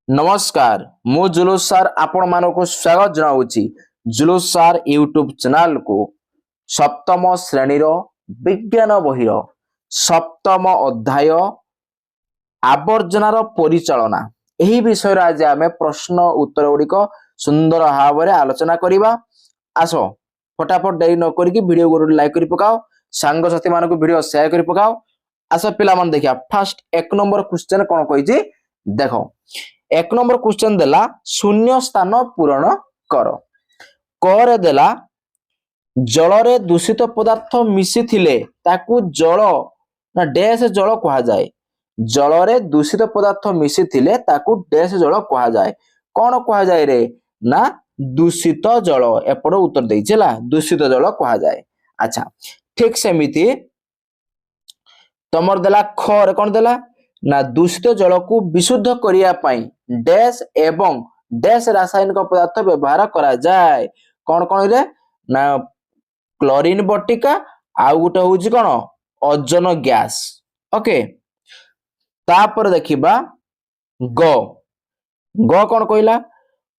नमस्कार मु जुलूस सार आपण मानक स्वागत जनाऊँगी जुलूस सार यूट्यूब चैनल को सप्तम श्रेणी विज्ञान बहिर सप्तम अध्याय आवर्जनार परिचालना यही विषय आज आम प्रश्न उत्तर गुड़िक सुंदर भाव में आलोचना करवा। आस फटाफट डेरी न करी वीडियो को लाइक कर पकाओ सांग साथी मान वीडियो शेयर कर पकाओ। आस पिला मन देखिया फास्ट एक नंबर क्वेश्चन कौन कही देख एक नंबर क्वेश्चन देला शून्य स्थान पूरण कर करे देला जलरे दूषित पदार्थ मिसी थिले ताकू जल ना डैश जल कहा जाए जलरे दूषित पदार्थ मिसी थिले ताकू डैश जल कहा जाए कौन कहा जाए रे ना दूषित जल एपट उत्तर देला दूषित जल कहा जाए। अच्छा ठीक सेमिति तमर देला खरे कौन देला ना दूषित जल को विशुद्ध करिया पाई डैश एवं डैश रासायनिक पदार्थ व्यवहार करा जाए कौन कौन रे ना क्लोरीन बटिका आउ गोटे होउची कौन ओजोन गैस। ओके तापर देखिबा ग ग कौन कहला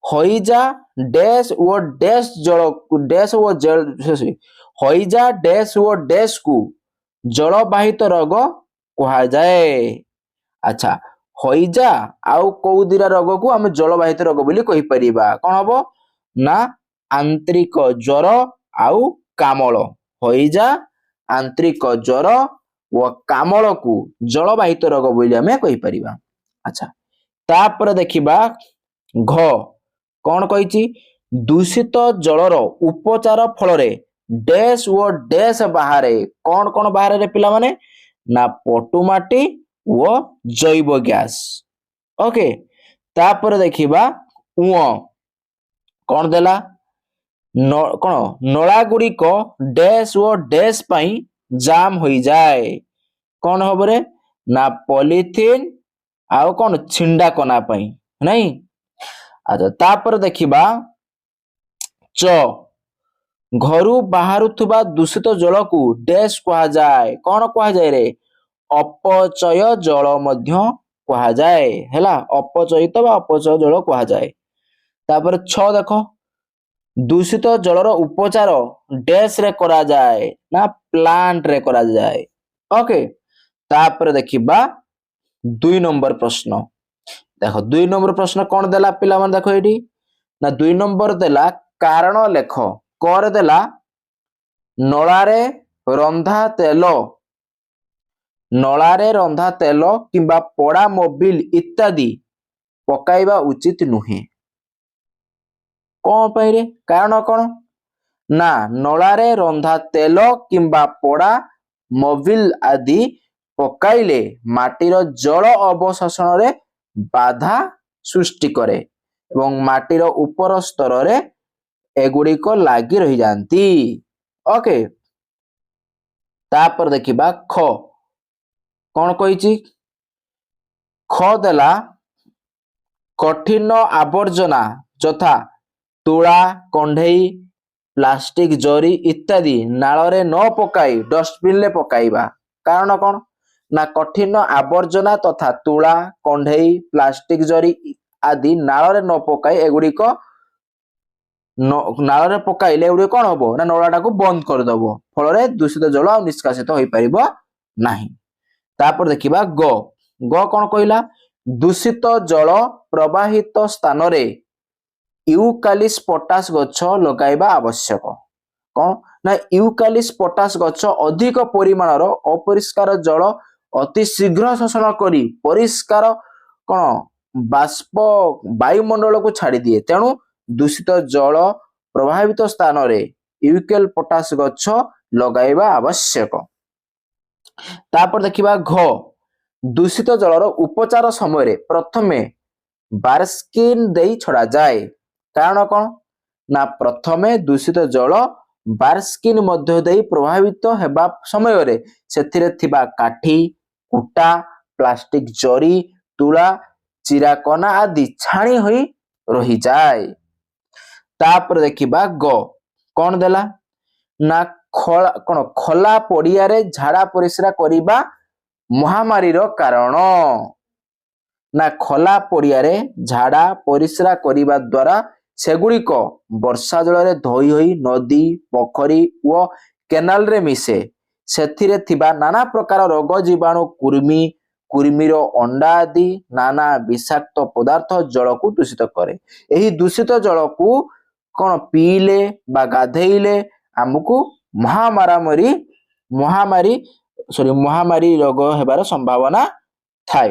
हईजा डैश वो डैश जल डैश वो जल हईजा डैश वो डैश को जलवाहित रोग कहा जाए। अच्छा हईजा आउ कौ दिरा रोग को आम जलवाहित रोग बोली कहि परिबा कौन हबो ना आंतरिक ज्वर आउ कामल हईजा आंतरिक ज्वर व कामल को जलवाहित रोग बोली आम कहि परिबा। अच्छा तापर देखिबा घ कौन कहिछि दूषित जलर उपचार फल डैश व डैश बाहरे कौन कौन बाहरे पिला माने ना पटुमाटी व जैव गैस। ओके तापर देखिबा उओ कौन देला कौन नला गुड़िक डैश व डैश पाई जाम हो जाए कौन हम रे ना पॉलीथिन आउ कौन छिंडा कना पाई नहीं। अच्छा तापर देखिबा च घरु बाहरुथुबा दूषित जल को डैश कहा जाए कौन कहा जाए रे अपचय जल मध्य कहा जाए हैला अपचयित बा अपचय जल कहा जाए। तापर छ देखो दूषित जलर उपचार डैश रे करा जाए ना प्लांट रे करा जाए। ओके तापर देखिबा 2 नंबर प्रश्न देखो 2 नंबर प्रश्न कौन देला पिला मन देखो एडी ना 2 नंबर देला कारण लेख कर देला नलारे रंधा तेल नलारे रंधा तेल किंबा पोड़ा मोबिल इत्यादि पकाइबा उचित नुहे कौन पाई रे कारण कौन ना नलारे रंधा तेल किंबा पोड़ा मोबिल आदि पकाइले माटीर जल अवशोषण रे बाधा सृष्टि करे एवं माटीर ऊपर स्तर रे एगुड़िक लागी रही जाती। ओके तापर देखिबा ख कौन कहिछि ख देला कठिन आवर्जना यथा तुला कंढेई प्लास्टिक जरी इत्यादि नाଳରେ न पकाई डस्टबिन ले पकाइबा कारण कौन ना कठिन आवर्जना तथा तुला कंढेई प्लास्टिक जरी आदि नाଳରେ न पकाई एगुड़िक नाଳରେ पकाइले एगुड़ी कौन हबो ना नलाटा को बंद कर दबो फल दूषित जल निष्कासित हो पारिबो नाही। तापर देखिबा ग ग कौन कहला दूषित जल प्रवाहित स्थान रे यूकालिस पोटास गछ लगाइबा आवश्यक कौन ना यूकालिस पोटास गछ अधिक परिमाणर अपरिष्कार जल अति शीघ्र शोषण करी परिष्कार कौन बाष्प वायुमंडल को छाड़ी दिए तेणु दूषित जल प्रभावित स्थान रे यूकेल पोटास गछ लगाइबा आवश्यक। तापर देखिबा घ दूषित जलर उपचार समय प्रथमे बारस्किन देई छड़ा जाए कारण कौन ना प्रथमे दूषित जल बारस्किन मध्य देई प्रभावित हेबा समय रे सेथिरे थिबा काठी कुटा प्लास्टिक जरी तुला चिराकना आदि छाणी होई रही जाए। तापर देखिबा ग कौन देला ना खोला कौन खोला पड़िया रे झाड़ा परिस्रा करिबा महामारी रो कारण ନା ଖୋଲା ପଡ଼ିଆରେ ଝାଡ଼ା ପରିସ୍ରା କରିବା ଦ୍ୱାରା ସେଗୁଡ଼ିକ ବର୍ଷା ଜଳରେ ଧୋଇ ହୋଇ ନଦୀ ପୋଖରୀ ଓ କେନାଲରେ ମିଶେ। ସେଥିରେ ଥିବା ନାନା ପ୍ରକାର ରୋଗ ଜୀବାଣୁ କୁର୍ମୀର ଅଣ୍ଡା ଆଦି ନାନା ବିଷାକ୍ତ ପଦାର୍ଥ ଜଳକୁ ଦୂଷିତ କରେ। ଏହି ଦୂଷିତ ଜଳକୁ କ'ଣ ପିଇଲେ ବା ଗାଧେଇଲେ ଆମକୁ ମହାମାରୀ ରୋଗ ହେବାର ସମ୍ଭାବନା ଥାଏ।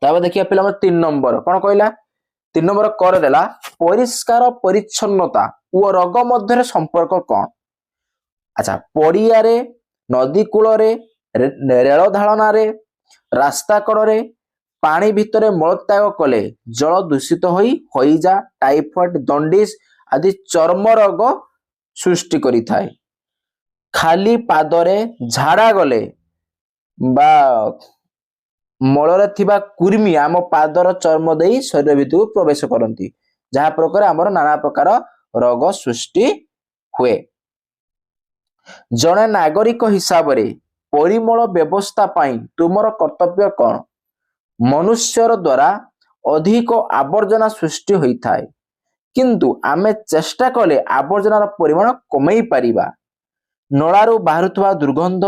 ତାପରେ ଦେଖିବା ପିଲାଙ୍କର 3 ନମ୍ବର କ'ଣ କହିଲା? 3 ନମ୍ବର କରିଦେଲା ପରିଷ୍କାର ପରିଚ୍ଛନ୍ନତା ଓ ରୋଗ ମଧ୍ୟରେ ସମ୍ପର୍କ କ'ଣ? ଆଚ୍ଛା, ପଡ଼ିଆରେ, ନଦୀ କୂଳରେ, ରେଳ ଧାରଣାରେ, ରାସ୍ତା କଡ଼ରେ ପାଣି ଭିତରେ ମଳତ୍ୟାଗ କଲେ ଜଳ ଦୂଷିତ ହୋଇ ହଇଜା, ଟାଇଫଏଡ୍, ଦଣ୍ଡିସ୍ ଆଦି ଚର୍ମ ରୋଗ ସୃଷ୍ଟି କରିଥାଏ। ଖାଲି ପାଦରେ ଝାଡ଼ା ଗଲେ ବା ମଳରେ ଥିବା କୁର୍ମୀ ଆମ ପାଦର ଚର୍ମ ଦେଇ ଶରୀର ଭିତରକୁ ପ୍ରବେଶ କରନ୍ତି, ଯାହା ପ୍ରକାରେ ଆମର ନାନା ପ୍ରକାର ରୋଗ ସୃଷ୍ଟି ହୁଏ। ଜଣେ ନାଗରିକ ହିସାବରେ ପରିମଳ ବ୍ୟବସ୍ଥା ପାଇଁ ତୁମର କର୍ତ୍ତବ୍ୟ କ'ଣ? ମନୁଷ୍ୟର ଦ୍ୱାରା ଅଧିକ ଆବର୍ଜନା ସୃଷ୍ଟି ହୋଇଥାଏ, କିନ୍ତୁ ଆମେ ଚେଷ୍ଟା କଲେ ଆବର୍ଜନାର ପରିମାଣ କମେଇ ପାରିବା। ନଳାରୁ ବାହାରୁଥିବା ଦୁର୍ଗନ୍ଧ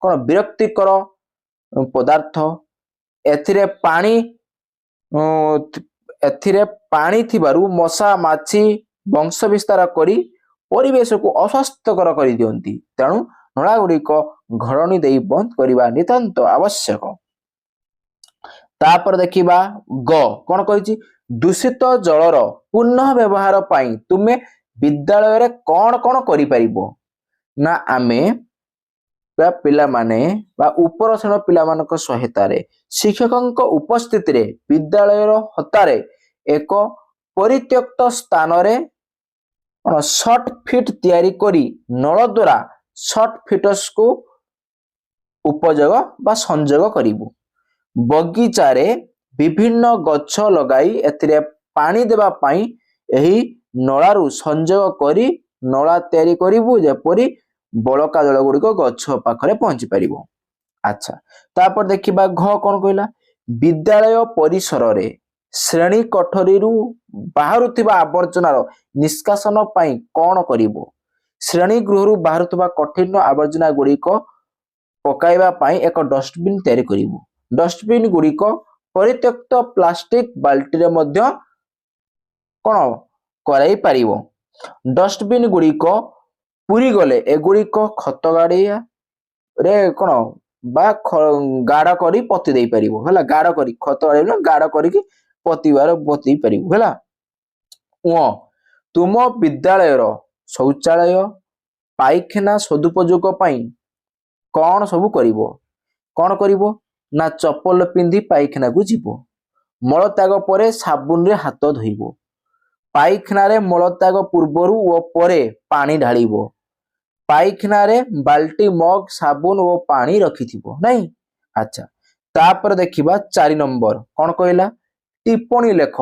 କ'ଣ ବିରକ୍ତିକର ପଦାର୍ଥ, ଏଥିରେ ପାଣି ଥିବାରୁ ମଶା ମାଛି ବଂଶ ବିସ୍ତାର କରି ପରିବେଶକୁ ଅସ୍ୱାସ୍ଥ୍ୟକର କରିଦିଅନ୍ତି। ତେଣୁ ନଳା ଗୁଡ଼ିକ ଘରଣୀ ଦେଇ ବନ୍ଦ କରିବା ନିତାନ୍ତ ଆବଶ୍ୟକ। ତାପରେ ଦେଖିବା କ'ଣ କହିଛି? ଦୂଷିତ ଜଳର ପୁନଃ ବ୍ୟବହାର ପାଇଁ ତୁମେ ବିଦ୍ୟାଳୟରେ କ'ଣ କ'ଣ କରିପାରିବ? ନା ଆମେ ପିଲାମାନେ ବା ଉପର ଶ୍ରେଣୀର ପିଲାମାନଙ୍କ ସହାୟତାରେ ଶିକ୍ଷକଙ୍କ ଉପସ୍ଥିତିରେ ବିଦ୍ୟାଳୟର ହତାରେ ଏକ ପରିତ୍ୟକ୍ତ ସ୍ଥାନରେ ସର୍ଟ ଫିଟ୍ ତିଆରି କରି ନଳ ଦ୍ୱାରା ସର୍ଟ ଫିଟ୍ସକୁ ଉପଯୋଗ ବା ସଂଯୋଗ କରିବୁ। ବଗିଚାରେ ବିଭିନ୍ନ ଗଛ ଲଗାଇ ଏଥିରେ ପାଣି ଦେବା ପାଇଁ ଏହି ନଳାରୁ ସଂଯୋଗ କରି ନଳା ତିଆରି କରିବୁ, ଯେପରି ବଳକା ଜଳ ଗୁଡ଼ିକ ଗଛ ପାଖରେ ପହଞ୍ଚି ପାରିବ। ଆଚ୍ଛା, ତାପରେ ଦେଖିବା କ'ଣ କହିଲା? ବିଦ୍ୟାଳୟ ପରିସରରେ ଶ୍ରେଣୀ କୋଠରୀରୁ ବାହାରୁଥିବା ଆବର୍ଜନାର ନିଷ୍କାସନ ପାଇଁ କ'ଣ କରିବ? ଶ୍ରେଣୀ ଗୃହରୁ ବାହାରୁଥିବା କଠିନ ଆବର୍ଜନା ଗୁଡ଼ିକ ପକାଇବା ପାଇଁ ଏକ ଡଷ୍ଟବିନ୍ ତିଆରି କରିବୁ। ଡଷ୍ଟବିନ୍ ଗୁଡ଼ିକ ପରିତ୍ୟକ୍ତ ପ୍ଲାଷ୍ଟିକ ବାଲ୍ଟିରେ ମଧ୍ୟ କ'ଣ କରାଇ ପାରିବ। ଡଷ୍ଟବିନ୍ ଗୁଡ଼ିକ ପୁରି ଗଲେ ଏଗୁଡ଼ିକ ଖତ ଗାଡ଼ିଆରେ କ'ଣ ବା ଗାଡ଼ କରି ପୋତି ଦେଇପାରିବ ହେଲା। ଗାଡ଼ କରି ଖତ ଗାଡ଼ କରିକି ପୋତି ପାରିବ ହେଲା। ତୁମ ବିଦ୍ୟାଳୟର ଶୌଚାଳୟ ପାଇଖାନା ସଦୁପଯୋଗ ପାଇଁ କ'ଣ ସବୁ କରିବ? କ'ଣ କରିବ? ନା ଚପଲ ପିନ୍ଧି ପାଇଖାନାକୁ ଯିବ। ମଳତ୍ୟାଗ ପରେ ସାବୁନରେ ହାତ ଧୋଇବ। ପାଇଖାନାରେ ମଳତ୍ୟାଗ ପୂର୍ବରୁ ଓ ପରେ ପାଣି ଢାଳିବ। ପାଇଖାନାରେ ବାଲ୍ଟି, ମଗ, ସାବୁନ ଓ ପାଣି ରଖିଥିବ ନାଇଁ। ଆଚ୍ଛା, ତାପରେ ଦେଖିବା 4 ନମ୍ବର କ'ଣ କହିଲା? ଟିପ୍ପଣୀ ଲେଖ।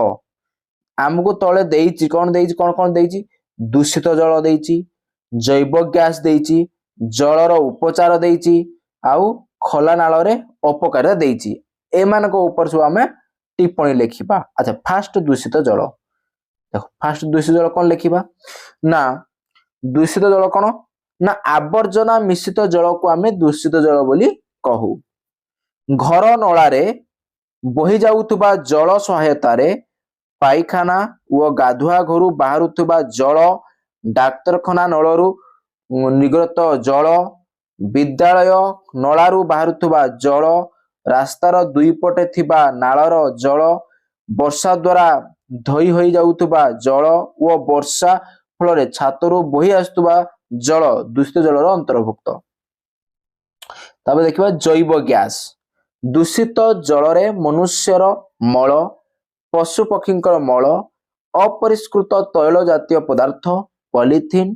ଆମକୁ ତଳେ ଦେଇଛି କ'ଣ ଦେଇଛି? ଦୂଷିତ ଜଳ ଦେଇଛି, ଜୈବ ଗ୍ୟାସ ଦେଇଛି, ଜଳର ଉପଚାର ଦେଇଛି, ଆଉ ଖୋଲା ନାଳରେ ଅପକାରିତା ଦେଇଛି। ଏମାନଙ୍କ ଉପରେ ସବୁ ଆମେ ଟିପ୍ପଣୀ ଲେଖିବା। ଆଚ୍ଛା, ଫାଷ୍ଟ ଦୂଷିତ ଜଳ। ଦେଖ, ଫାଷ୍ଟ ଦୂଷିତ ଜଳ କ'ଣ ଲେଖିବା? ନା ଦୂଷିତ ଜଳ କ'ଣ? ନା ଆବର୍ଜନା ମିଶ୍ରିତ ଜଳକୁ ଆମେ ଦୂଷିତ ଜଳ ବୋଲି କହୁ। ଘର ନଳାରେ ବହି ଯାଉଥିବା ଜଳ ସହାୟତାରେ ପାଇଖାନା ଓ ଗାଧୁଆ ଘରୁ ବାହାରୁଥିବା ଜଳ, ଡାକ୍ତରଖାନା ନଳରୁ ନିର୍ଗତ ଜଳ, ବିଦ୍ୟାଳୟ ନଳାରୁ ବାହାରୁଥିବା ଜଳ, ରାସ୍ତାର ଦୁଇ ପଟେ ଥିବା ନାଳର ଜଳ, ବର୍ଷା ଦ୍ୱାରା ଧୋଇ ହୋଇଯାଉଥିବା ଜଳ ଓ ବର୍ଷା ଫଳରେ ଛାତରୁ ବୋହି ଆସୁଥିବା ଜଳ ଦୂଷିତ ଜଳର ଅନ୍ତର୍ଭୁକ୍ତ। ତାପରେ ଦେଖିବା ଜୈବ ଗ୍ୟାସ। ଦୂଷିତ ଜଳରେ ମନୁଷ୍ୟର ମଳ, ପଶୁପକ୍ଷୀଙ୍କର ମଳ, ଅପରିଷ୍କୃତ ତୈଳ ଜାତୀୟ ପଦାର୍ଥ, ପଲିଥିନ୍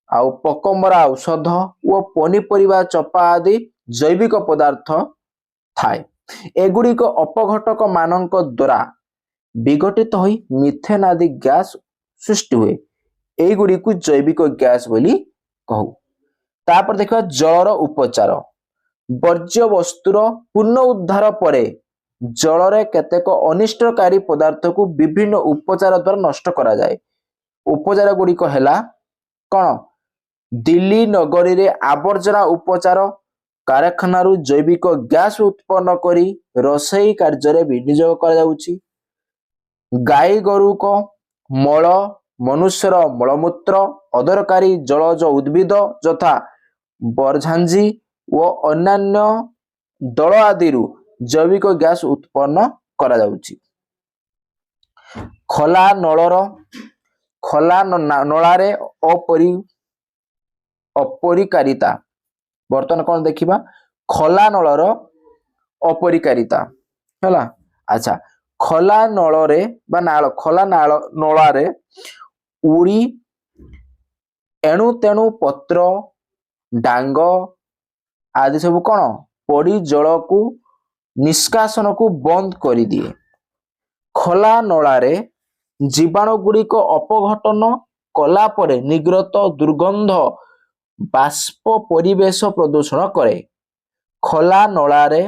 ଆଉ ପୋକମରା ଔଷଧ ଓ ପନିପରିବା ଚୋପା ଆଦି ଜୈବିକ ପଦାର୍ଥ ଥାଏ। ଏଗୁଡ଼ିକ ଅପଘଟକ ମାନଙ୍କ ଦ୍ୱାରା ବିଘଟିତ ହୋଇ ମିଥେନ୍ ଆଦି ଗ୍ୟାସ ସୃଷ୍ଟି ହୁଏ। এইଗୁଡ଼ିକୁ ଜୈବିକ ଗ୍ୟାସ ବୋଲି କହୁ। ତାପରେ ଦେଖିବା ଜଳର ଉପଚାର। ବର୍ଜ୍ୟ ବସ୍ତୁର ପୁନଃ ଉଦ୍ଧାର ପରେ ଜଳରେ କେତେକ ଅନିଷ୍ଟକାରୀ ପଦାର୍ଥକୁ ବିଭିନ୍ନ ଉପଚାର ଦ୍ୱାରା ନଷ୍ଟ କରାଯାଏ। ଉପଚାର ଗୁଡ଼ିକ ହେଲା କ'ଣ? ଦିଲ୍ଲୀ ନଗରୀରେ ଆବର୍ଜନା ଉପଚାର, କାରଖାନାରୁ ଜୈବିକ ଗ୍ୟାସ ଉତ୍ପନ୍ନ କରି ରୋଷେଇ କାର୍ଯ୍ୟରେ ବିନିଯୋଗ କରାଯାଉଛି। ଗାଈ ଗୋରୁଙ୍କ ମଳ, ମନୁଷ୍ୟର ମଳମୂତ୍ର, ଅଦରକାରୀ ଜଳଜ ଉଦ୍ଭିଦ ଯଥା ବର୍ଝାଞ୍ଜି ଓ ଅନ୍ୟାନ୍ୟ ଦଳ ଆଦିରୁ ଜୈବିକ ଗ୍ୟାସ ଉତ୍ପନ୍ନ କରାଯାଉଛି। ଖୋଲା ନଳାରେ ଅପରିକାରିତା। ବର୍ତ୍ତମାନ କ'ଣ ଦେଖିବା? ଖୋଲା ନଳର ଅପରିକାରିତା ହେଲା। ଆଚ୍ଛା, ଖୋଲା ନଳରେ ବା ନଳାରେ ଉଡ଼ି ଏଣୁ ତେଣୁ ପତ୍ର, ଡାଙ୍ଗ ଆଦି ସବୁ କ'ଣ ପଡ଼ି ଜଳକୁ ନିଷ୍କାସନକୁ ବନ୍ଦ କରିଦିଏ। ଖୋଲା ନଳାରେ ଜୀବାଣୁ ଗୁଡ଼ିକ ଅପଘଟନ କଲା ପରେ ନିର୍ଗତ ଦୁର୍ଗନ୍ଧ ବାଷ୍ପ ପରିବେଶ ପ୍ରଦୂଷଣ କରେ। ଖୋଲା ନଳାରେ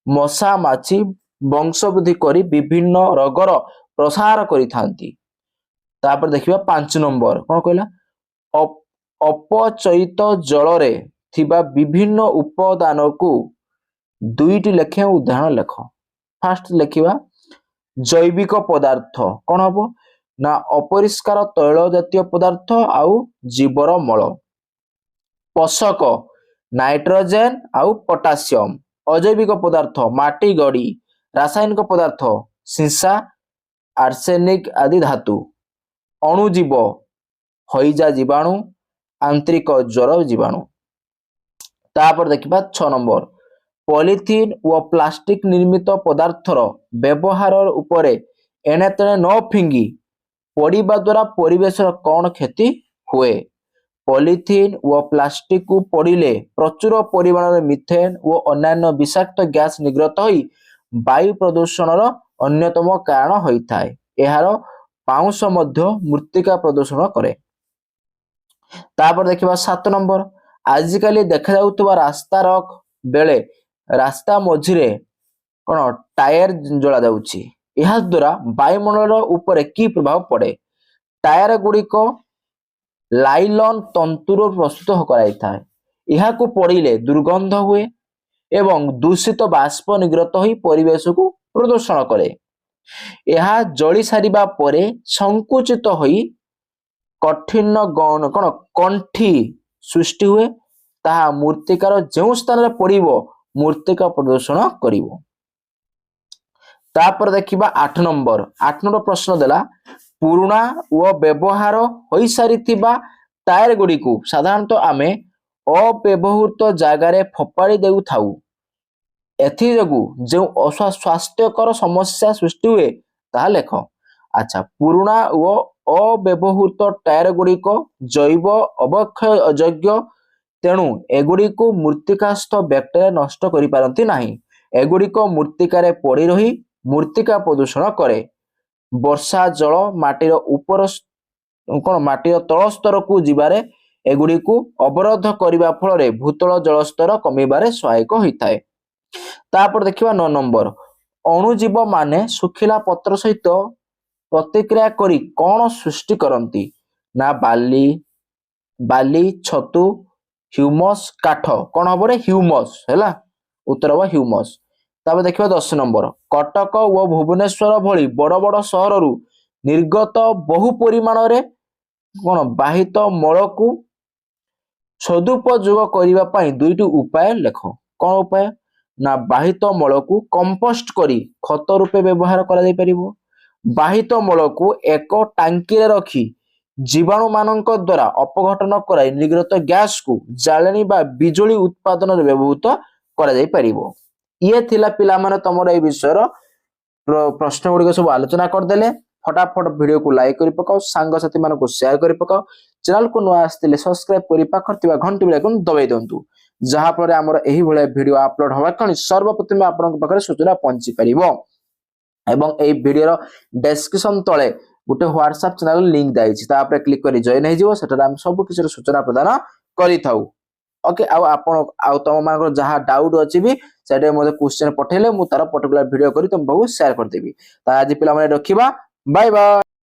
ମଶା ମାଛି ବଂଶବୃଦ୍ଧି କରି ବିଭିନ୍ନ ରୋଗର ପ୍ରସାର କରିଥାନ୍ତି। ତାପରେ ଦେଖିବା 5 ନମ୍ବର କ'ଣ କହିଲା? ଅପଚୟିତ ଜଳରେ ଥିବା ବିଭିନ୍ନ ଉପାଦାନକୁ 2ଟି ଲେଖେ ଉଦାହରଣ ଲେଖ। ଫାର୍ଷ୍ଟ ଲେଖିବା ଜୈବିକ ପଦାର୍ଥ। କ'ଣ ହବ ନା ଅପରିଷ୍କାର ତୈଳ ଜାତୀୟ ପଦାର୍ଥ ଆଉ ଜୀବର ମଳ। ପୋଷକ ନାଇଟ୍ରୋଜେନ ଆଉ ପଟାସିୟମ। ଅଜୈବିକ ପଦାର୍ଥ ମାଟି ଗଡ଼ି। ରାସାୟନିକ ପଦାର୍ଥ ସୀସା, ଆର୍ସେନିକ ଆଦି ଧାତୁ। ଅଣୁଜୀବ ହଇଜା ଜୀବାଣୁ, ଆନ୍ତରିକ ଜ୍ୱର ଜୀବାଣୁ। ତାପରେ ଦେଖିବା 6 ନମ୍ବର ପଲିଥିନ୍ ଓ ପ୍ଲାଷ୍ଟିକ ନିର୍ମିତ ପଦାର୍ଥର ବ୍ୟବହାର ଉପରେ ଏଣେ ତେଣେ ନ ଫିଙ୍ଗି ପୋଡ଼ିବା ଦ୍ୱାରା ପରିବେଶର କ'ଣ କ୍ଷତି ହୁଏ? ପଲିଥିନ୍ ଓ ପ୍ଲାଷ୍ଟିକକୁ ପୋଡ଼ିଲେ ପ୍ରଚୁର ପରିମାଣରେ ମିଥେନ୍ ଓ ଅନ୍ୟାନ୍ୟ ବିଷାକ୍ତ ଗ୍ୟାସ ନିର୍ଗତ ହୋଇ ବାୟୁ ପ୍ରଦୂଷଣର ଅନ୍ୟତମ କାରଣ ହୋଇଥାଏ। ଏହାର ପାଉଁଶ ମଧ୍ୟ ମୃତ୍ତିକା ପ୍ରଦୂଷଣ କରେ। ତାପରେ ଦେଖିବା 7 ନମ୍ବର ଆଜିକାଲି ଦେଖାଯାଉଥିବା ରାସ୍ତାର ବେଳେ ରାସ୍ତା ମଝିରେ କ'ଣ ଟାୟାର ଜଳାଯାଉଛି। ଏହା ଦ୍ୱାରା ବାୟୁମଣ୍ଡଳ ଉପରେ କି ପ୍ରଭାବ ପଡ଼େ? ଟାୟାର ଗୁଡ଼ିକ ଲାଇଲନ୍ ତନ୍ତୁରୁ ପ୍ରସ୍ତୁତ କରାଯାଇଥାଏ। ଏହାକୁ ପୋଡ଼ିଲେ ଦୁର୍ଗନ୍ଧ ହୁଏ ଏବଂ ଦୂଷିତ ବାଷ୍ପ ନିର୍ଗତ ହୋଇ ପରିବେଶକୁ ପ୍ରଦୂଷଣ କରେ। ଏହା ଜଳି ସାରିବା ପରେ ସଂକୁଚିତ ହୋଇ କଠିନ କଣ୍ଠି ସୃଷ୍ଟି ହୁଏ। ତାହା ମୃତ୍ତିକାର ଯେଉଁ ସ୍ଥାନରେ ପଡ଼ିବ ମୃତ୍ତିକା ପ୍ରଦୂଷଣ କରିବ। ତାପରେ ଦେଖିବା 8 ନମ୍ବର ପ୍ରଶ୍ନ ଦେଲା ପୁରୁଣା ଓ ବ୍ୟବହାର ହୋଇସାରିଥିବା ଟାୟାର ଗୁଡ଼ିକୁ ସାଧାରଣତଃ ଆମେ ଅବ୍ୟବହୃତ ଜାଗାରେ ଫୋପାଡ଼ି ଦେଉଥାଉ। ଏଥିଯୋଗୁଁ ଯେଉଁ ଅସ୍ୱାସ୍ଥ୍ୟକର ସମସ୍ୟା ସୃଷ୍ଟି ହୁଏ ତାହା ଲେଖ। ଆଚ୍ଛା, ପୁରୁଣା ଓ ଅବ୍ୟବହୃତ ଟାୟାର ଗୁଡ଼ିକ ଜୈବ ଅବକ୍ଷୟ ଅଯୋଗ୍ୟ, ତେଣୁ ଏଗୁଡ଼ିକୁ ମୃତ୍ତିକାସ୍ଥ ବ୍ୟାକ୍ଟେରିଆ ନଷ୍ଟ କରିପାରନ୍ତି ନାହିଁ। ଏଗୁଡ଼ିକ ମୃତ୍ତିକାରେ ପଡ଼ି ରହି ମୃତ୍ତିକା ପ୍ରଦୂଷଣ କରେ। ବର୍ଷା ଜଳ ମାଟିର ତଳ ସ୍ତରକୁ ଯିବାରେ ଏଗୁଡ଼ିକୁ ଅବରୋଧ କରିବା ଫଳରେ ଭୂତଳ ଜଳସ୍ତର କମିବାରେ ସହାୟକ ହୋଇଥାଏ। ତାପରେ ଦେଖିବା 9 ନମ୍ବର ଅଣୁଜୀବ ମାନେ ଶୁଖିଲା ପତ୍ର ସହିତ ପ୍ରତିକ୍ରିୟା କରି କ'ଣ ସୃଷ୍ଟି କରନ୍ତି? ନା ବାଲି, ଛତୁ, ହ୍ୟୁମସ୍, କାଠ। କ'ଣ ହବ? ହ୍ୟୁମସ୍ ହେଲା। ଉତ୍ତର ହବ ହ୍ୟୁମସ୍। ତାପରେ ଦେଖିବା 10 ନମ୍ବର କଟକ ଓ ଭୁବନେଶ୍ୱର ଭଳି ବଡ଼ ବଡ଼ ସହରରୁ ନିର୍ଗତ ବହୁ ପରିମାଣରେ ବାହିତ ମଳକୁ ସଦୁପଯୋଗ କରିବା ପାଇଁ 2ଟି ଉପାୟ ଲେଖ। କ'ଣ ଉପାୟ? ନା ବାହିତ ମଳକୁ କମ୍ପୋଷ୍ଟ କରି ଖତ ରୂପେ ବ୍ୟବହାର କରାଯାଇପାରିବ। ବାହିତ ମଳକୁ ଏକ ଟାଙ୍କିରେ ରଖି ଜୀବାଣୁ ମାନଙ୍କ ଦ୍ୱାରା ଅପଘଟନ କରାଇ ନିର୍ଗତ ଗ୍ୟାସକୁ ଜାଳେଣୀ ବା ବିଜୁଳି ଉତ୍ପାଦନରେ ବ୍ୟବହୃତ କରାଯାଇପାରିବ। ଇଏ ଥିଲା ପିଲାମାନେ ତମର ଏଇ ବିଷୟର ପ୍ରଶ୍ନ ଗୁଡ଼ିକ ସବୁ ଆଲୋଚନା କରିଦେଲେ। ଫଟାଫଟ ଭିଡ଼ିଓକୁ ଲାଇକ୍ କରି ପକାଅ, ସାଙ୍ଗସାଥୀ ମାନଙ୍କୁ ସେୟାର କରି ପକାଅ। ଚ୍ୟାନେଲକୁ ନୂଆ ଆସିଥିଲେ ସବସ୍କ୍ରାଇବ କରି ପାଖରେ ଥିବା ଘଣ୍ଟି ବେଲକୁ ଦବାଇ ଦିଅନ୍ତୁ, ଯାହାଫଳରେ ଆମର ଏହିଭଳିଆ ଭିଡ଼ିଓ ଆପଲୋଡ ହେବା କ୍ଷଣି ସର୍ବପ୍ରଥମେ ଆପଣଙ୍କ ପାଖରେ ସୂଚନା ପହଞ୍ଚି ପାରିବ। ଏବଂ এই ভিডিওর ডেসক্রিপশন তলে গোটে হোয়াটসঅ্যাপ চ্যানেল লিঙ্ক দিয়েছি, তা উপরে ক্লিক করে জয়েন হয়ে যাব। সেটারে আমি সব কিছু সূচনা প্রদান করিথাউ। ओके आउ तुम मान जहाँ डाउट अच्छी भी से मतलब क्वेश्चन पठेले मु तार पर्टिकुलर वीडियो करी तुम बहुत शेयर कर देबी। आज पिला रखिबा बाय बाय।